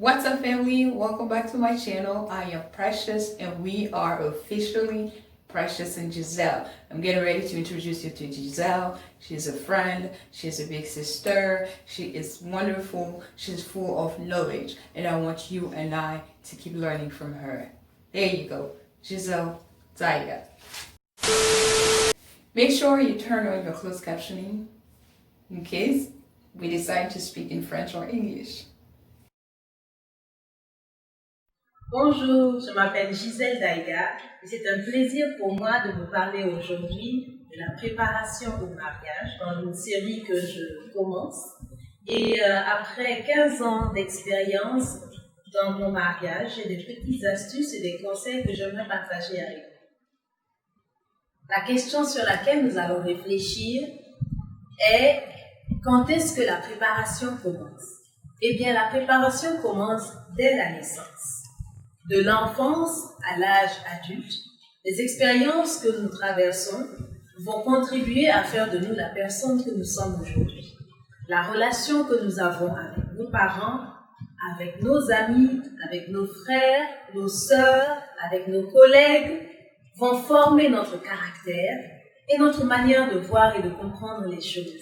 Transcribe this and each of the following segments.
What's up, family? Welcome back to my channel. I am Precious and we are officially Precious and Giselle. I'm getting ready to introduce you to Giselle. She's a friend, she's a big sister, she is wonderful, she's full of knowledge, and I want you and I to keep learning from her. There you go, Giselle Zaiga. Make sure you turn on your closed captioning in case we decide to speak in French or English. Bonjour, je m'appelle Giselle Daiga et c'est un plaisir pour moi de vous parler aujourd'hui de la préparation au mariage dans une série que je commence. Et après 15 ans d'expérience dans mon mariage, j'ai des petites astuces et des conseils que j'aimerais partager avec vous. La question sur laquelle nous allons réfléchir est quand est-ce que la préparation commence? Eh bien, la préparation commence dès la naissance. De l'enfance à l'âge adulte, les expériences que nous traversons vont contribuer à faire de nous la personne que nous sommes aujourd'hui. La relation que nous avons avec nos parents, avec nos amis, avec nos frères, nos sœurs, avec nos collègues, vont former notre caractère et notre manière de voir et de comprendre les choses.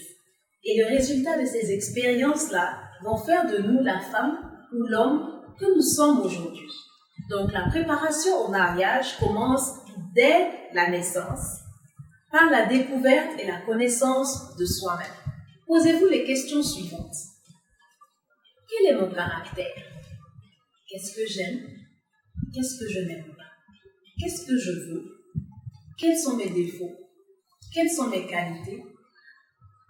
Et le résultat de ces expériences-là vont faire de nous la femme ou l'homme que nous sommes aujourd'hui. Donc, la préparation au mariage commence dès la naissance par la découverte et la connaissance de soi-même. Posez-vous les questions suivantes. Quel est mon caractère? Qu'est-ce que j'aime? Qu'est-ce que je n'aime pas? Qu'est-ce que je veux? Quels sont mes défauts? Quelles sont mes qualités?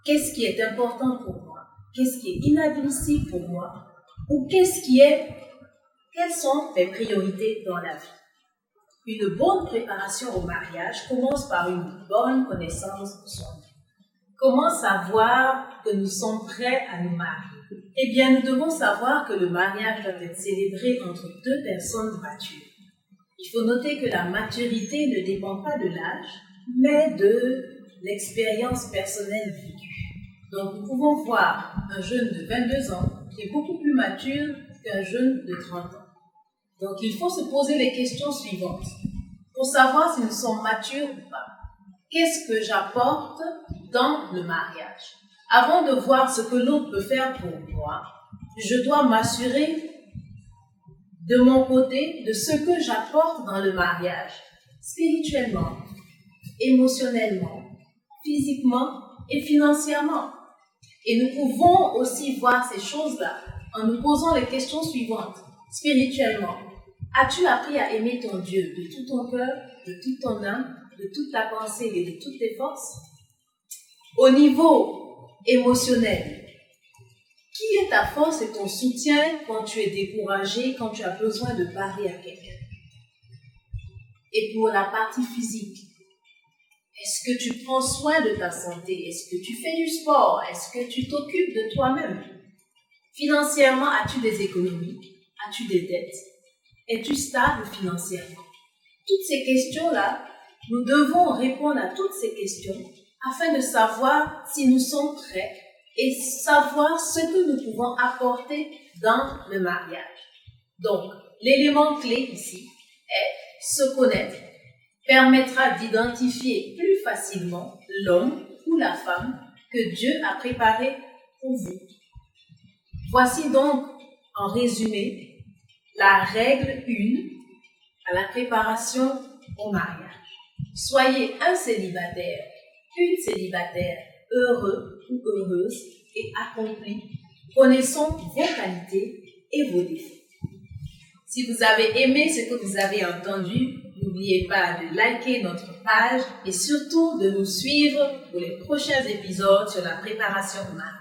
Qu'est-ce qui est important pour moi? Qu'est-ce qui est inadmissible pour moi? Ou quelles sont mes priorités dans la vie? Une bonne préparation au mariage commence par une bonne connaissance de soi-même. Comment savoir que nous sommes prêts à nous marier? Eh bien, nous devons savoir que le mariage doit être célébré entre deux personnes matures. Il faut noter que la maturité ne dépend pas de l'âge, mais de l'expérience personnelle vécue. Donc, nous pouvons voir un jeune de 22 ans qui est beaucoup plus mature qu'un jeune de 30 ans. Donc, il faut se poser les questions suivantes pour savoir si nous sommes matures ou pas. Qu'est-ce que j'apporte dans le mariage? Avant de voir ce que l'autre peut faire pour moi, je dois m'assurer de mon côté de ce que j'apporte dans le mariage, spirituellement, émotionnellement, physiquement et financièrement. Et nous pouvons aussi voir ces choses-là en nous posant les questions suivantes. Spirituellement, as-tu appris à aimer ton Dieu de tout ton cœur, de toute ton âme, de toute ta pensée et de toutes tes forces? Au niveau émotionnel, qui est ta force et ton soutien quand tu es découragé, quand tu as besoin de parler à quelqu'un? Et pour la partie physique, est-ce que tu prends soin de ta santé? Est-ce que tu fais du sport? Est-ce que tu t'occupes de toi-même? Financièrement, as-tu des économies? As-tu des dettes? Es-tu stable financièrement? Toutes ces questions-là, nous devons répondre à toutes ces questions afin de savoir si nous sommes prêts et savoir ce que nous pouvons apporter dans le mariage. Donc, l'élément clé ici est se connaître, permettra d'identifier plus facilement l'homme ou la femme que Dieu a préparé pour vous. Voici donc, en résumé, la règle 1 à la préparation au mariage. Soyez un célibataire, une célibataire heureux ou heureuse et accompli, connaissant vos qualités et vos défauts. Si vous avez aimé ce que vous avez entendu, n'oubliez pas de liker notre page et surtout de nous suivre pour les prochains épisodes sur la préparation au mariage.